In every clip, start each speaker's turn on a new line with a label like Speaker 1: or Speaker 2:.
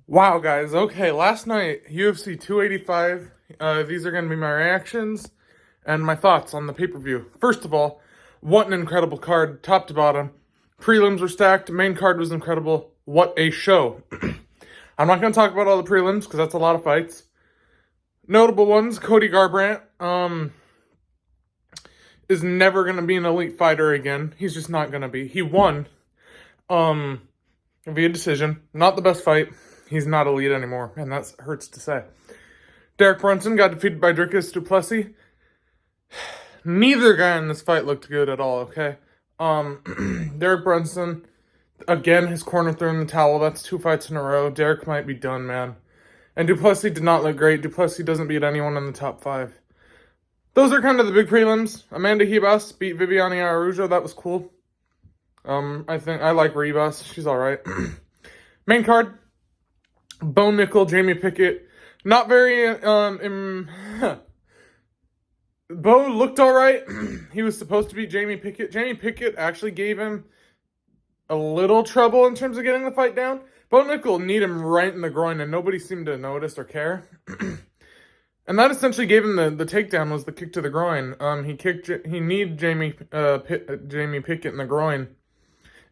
Speaker 1: Wow, guys. Okay, last night, UFC 285. These are going to be my reactions and my thoughts on the pay-per-view. First of all, what an incredible card, top to bottom. Prelims were stacked. Main card was incredible. What a show. I'm not going to talk about all the prelims because that's a lot of fights. Notable ones, Cody Garbrandt is never going to be an elite fighter again. He's just not going to be. He won via decision. Not the best fight. He's not elite anymore, and that hurts to say. Derek Brunson got defeated by Dricus du Plessis. Neither guy in this fight looked good at all, okay? Derek Brunson, again, his corner threw in the towel. That's 2 fights in a row. Derek might be done, man. And du Plessis did not look great. Du Plessis doesn't beat anyone in the top 5. Those are kind of the big prelims. Amanda Ribas beat Viviane Araújo. That was cool. I like Ribas. She's all right. Main card, Bo Nickel, Jamie Pickett. Not very, Bo looked all right. He was supposed to beat Jamie Pickett. Jamie Pickett actually gave him a little trouble in terms of getting the fight down. Bo Nickel kneed him right in the groin, and nobody seemed to notice or care. And that essentially gave him the takedown, was the kick to the groin. He kneed Jamie Pickett in the groin,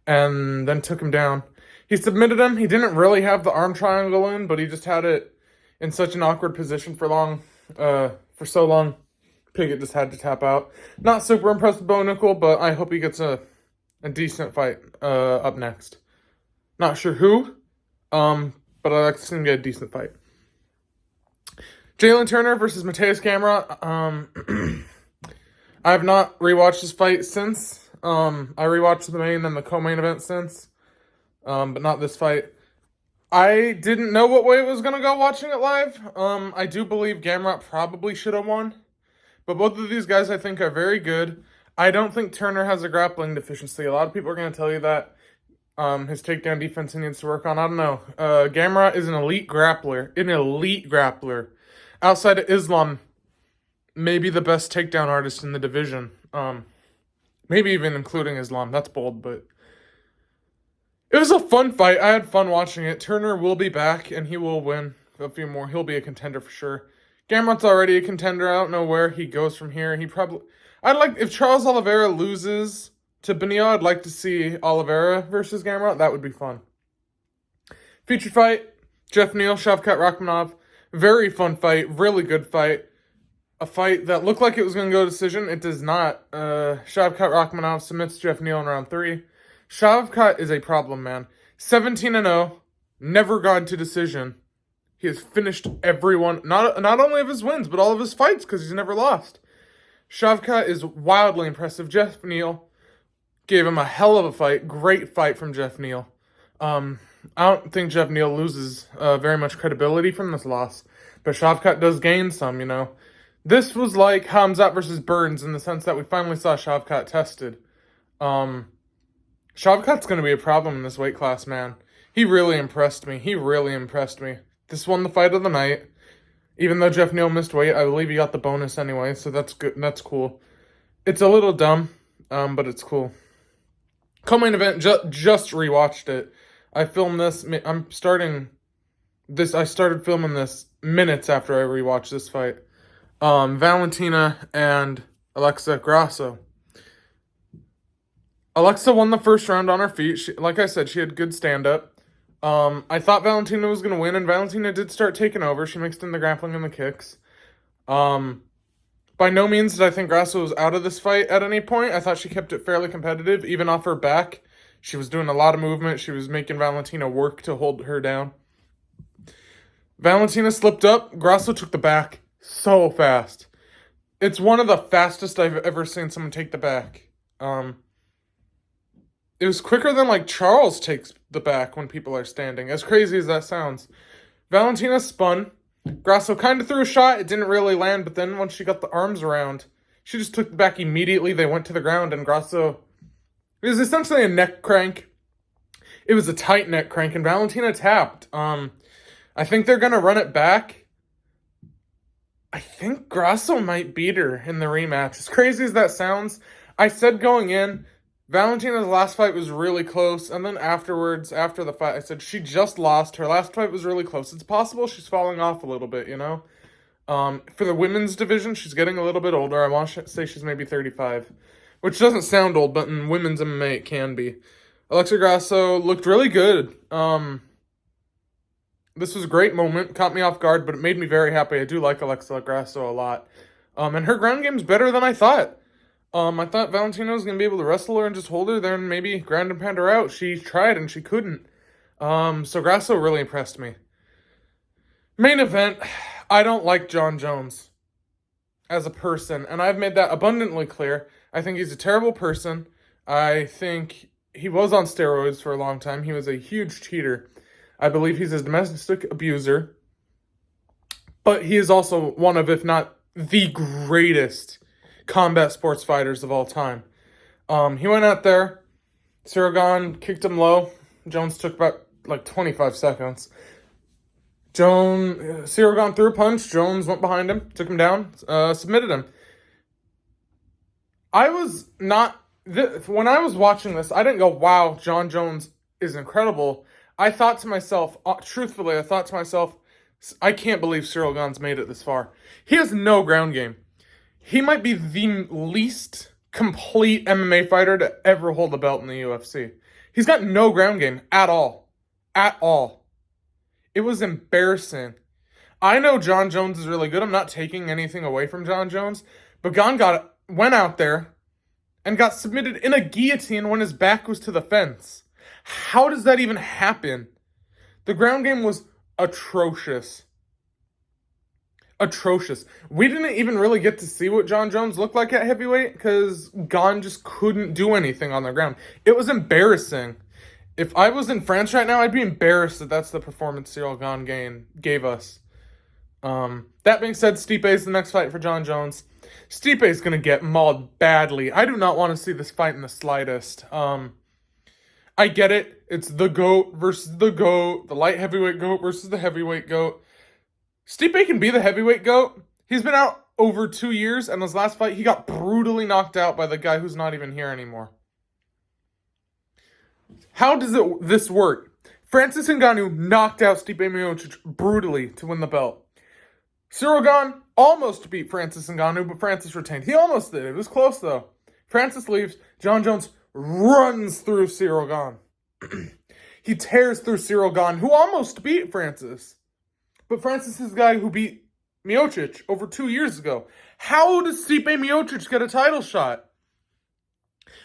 Speaker 1: and then took him down. He submitted him. He didn't really have the arm triangle in, but he just had it in such an awkward position for so long. Pickett just had to tap out. Not super impressed with Bo Nickel, but I hope he gets a decent fight up next. Not sure who, but I'd like to see him get a decent fight. Jalen Turner versus Mateus Gamrot. I have not rewatched this fight since. I rewatched the main and the co-main event since, but not this fight. I didn't know what way it was going to go watching it live. I do believe Gamrot probably should have won, but both of these guys I think are very good. I don't think Turner has a grappling deficiency. A lot of people are going to tell you that his takedown defense he needs to work on. I don't know. Gamrot is an elite grappler. Outside of Islam, maybe the best takedown artist in the division. Maybe even including Islam. That's bold, but it was a fun fight. I had fun watching it. Turner will be back, and he will win a few more. He'll be a contender for sure. Gamrot's already a contender. I don't know where he goes from here. If Charles Oliveira loses to Benio, I'd like to see Oliveira versus Gamrot. That would be fun. Featured fight, Jeff Neal, Shavkat Rakhmonov. Very fun fight. Really good fight. A fight that looked like it was going to go to decision. It does not. Shavkat Rakhmonov submits Jeff Neal in round 3. Shavkat is a problem, man. 17-0. Never gone to decision. He has finished everyone, not only of his wins, but all of his fights, because he's never lost. Shavkat is wildly impressive. Jeff Neal gave him a hell of a fight. Great fight from Jeff Neal. I don't think Jeff Neal loses very much credibility from this loss, but Shavkat does gain some, you know. This was like Hamzat versus Burns in the sense that we finally saw Shavkat tested. Shavkat's going to be a problem in this weight class, man. He really impressed me. This won the fight of the night. Even though Jeff Neal missed weight, I believe he got the bonus anyway, so that's good. That's cool. It's a little dumb, but it's cool. Co-main event, just rewatched it. I filmed this. I started filming this minutes after I rewatched this fight. Valentina and Alexa Grasso. Alexa won the first round on her feet. Like I said, she had good stand-up. I thought Valentina was going to win, and Valentina did start taking over. She mixed in the grappling and the kicks. By no means did I think Grasso was out of this fight at any point. I thought she kept it fairly competitive, even off her back. She was doing a lot of movement. She was making Valentina work to hold her down. Valentina slipped up. Grasso took the back so fast. It's one of the fastest I've ever seen someone take the back. It was quicker than like Charles takes the back when people are standing. As crazy as that sounds. Valentina spun. Grasso kind of threw a shot. It didn't really land, but then once she got the arms around, she just took the back immediately. They went to the ground, and Grasso... It was essentially a neck crank. It was a tight neck crank, and Valentina tapped. I think they're going to run it back. I think Grasso might beat her in the rematch. As crazy as that sounds, I said going in, Valentina's last fight was really close, and then afterwards, after the fight, I said she just lost. Her last fight was really close. It's possible she's falling off a little bit, you know? For the women's division, she's getting a little bit older. I want to say she's maybe 35, which doesn't sound old, but in women's MMA it can be. Alexa Grasso looked really good. This was a great moment, caught me off guard, but it made me very happy. I do like Alexa Grasso a lot. And her ground game's better than I thought. I thought Valentina was going to be able to wrestle her and just hold her there and maybe ground and pound her out. She tried and she couldn't. So Grasso really impressed me. Main event, I don't like Jon Jones as a person, and I've made that abundantly clear. I think he's a terrible person. I think he was on steroids for a long time. He was a huge cheater. I believe he's a domestic abuser. But he is also one of, if not the greatest combat sports fighters of all time. He went out there. Ciryl Gane kicked him low. Jones took about 25 seconds. Ciryl Gane threw a punch. Jones went behind him, took him down, submitted him. When I was watching this, I didn't go, wow, Jon Jones is incredible. I thought to myself, truthfully, I can't believe Ciryl Gane's made it this far. He has no ground game. He might be the least complete MMA fighter to ever hold a belt in the UFC. He's got no ground game at all. At all. It was embarrassing. I know Jon Jones is really good. I'm not taking anything away from Jon Jones. But Gane went out there and got submitted in a guillotine when his back was to the fence. How does that even happen? The ground game was atrocious. Atrocious. We didn't even really get to see what Jon Jones looked like at heavyweight because Gane just couldn't do anything on the ground. It was embarrassing. If I was in France right now, I'd be embarrassed that that's the performance Ciryl Gane gave us. That being said, Stipe is the next fight for Jon Jones. Stipe is going to get mauled badly. I do not want to see this fight in the slightest. I get it. It's the GOAT versus the GOAT. The light heavyweight GOAT versus the heavyweight GOAT. Stipe can be the heavyweight GOAT. He's been out over 2 years, and his last fight, he got brutally knocked out by the guy who's not even here anymore. How does this work? Francis Ngannou knocked out Stipe Miocic brutally to win the belt. Ciryl Gane almost beat Francis Ngannou, but Francis retained. He almost did. It was close, though. Francis leaves. Jon Jones runs through Ciryl Gane. He tears through Ciryl Gane, who almost beat Francis. But Francis is the guy who beat Miocic over 2 years ago. How does Stipe Miocic get a title shot?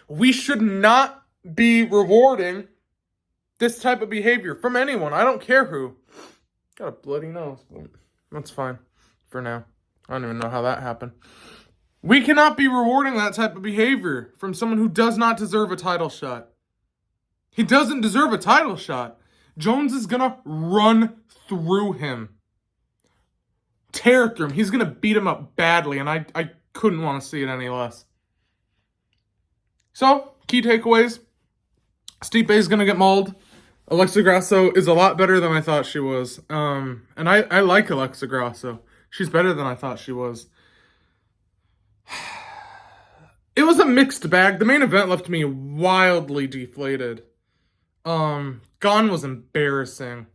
Speaker 1: We should not be rewarding this type of behavior from anyone. I don't care who. Got a bloody nose, but that's fine for now. I don't even know how that happened. We cannot be rewarding that type of behavior from someone who does not deserve a title shot. He doesn't deserve a title shot. Jones is going to run through him. Tear through him. He's going to beat him up badly, and I couldn't want to see it any less. So, key takeaways. Stipe is going to get mauled. Alexa Grasso is a lot better than I thought she was. And I like Alexa Grasso. She's better than I thought she was. It was a mixed bag. The main event left me wildly deflated. Gane was embarrassing.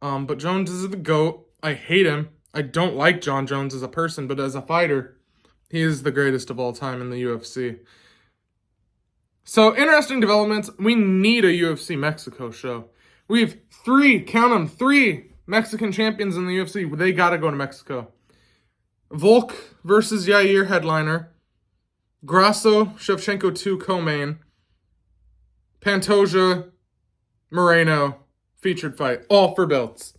Speaker 1: But Jones is the GOAT. I hate him. I don't like Jon Jones as a person, but as a fighter, he is the greatest of all time in the UFC. So, interesting developments. We need a UFC Mexico show. We have three Mexican champions in the UFC. They got to go to Mexico. Volk versus Yair, headliner. Grasso, Shevchenko 2, co-main. Pantoja, Moreno, featured fight. All for belts.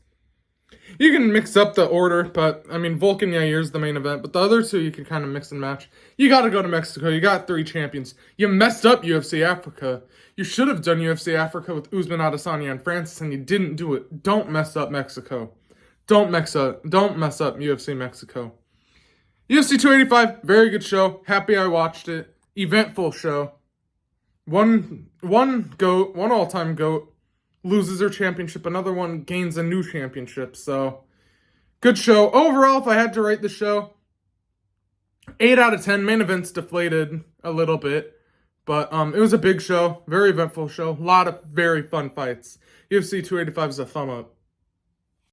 Speaker 1: You can mix up the order, but, Volk and Yair is the main event, but the other two you can kind of mix and match. You got to go to Mexico. You got 3 champions. You messed up UFC Africa. You should have done UFC Africa with Usman Adesanya and Francis, and you didn't do it. Don't mess up Mexico. Don't mess up UFC Mexico. UFC 285, very good show. Happy I watched it. Eventful show. One GOAT, one all-time GOAT, loses her championship. Another one gains a new championship. So, good show. Overall, if I had to rate the show, 8 out of 10. Main event's deflated a little bit. But it was a big show, very eventful show, a lot of very fun fights. UFC 285 is a thumb up.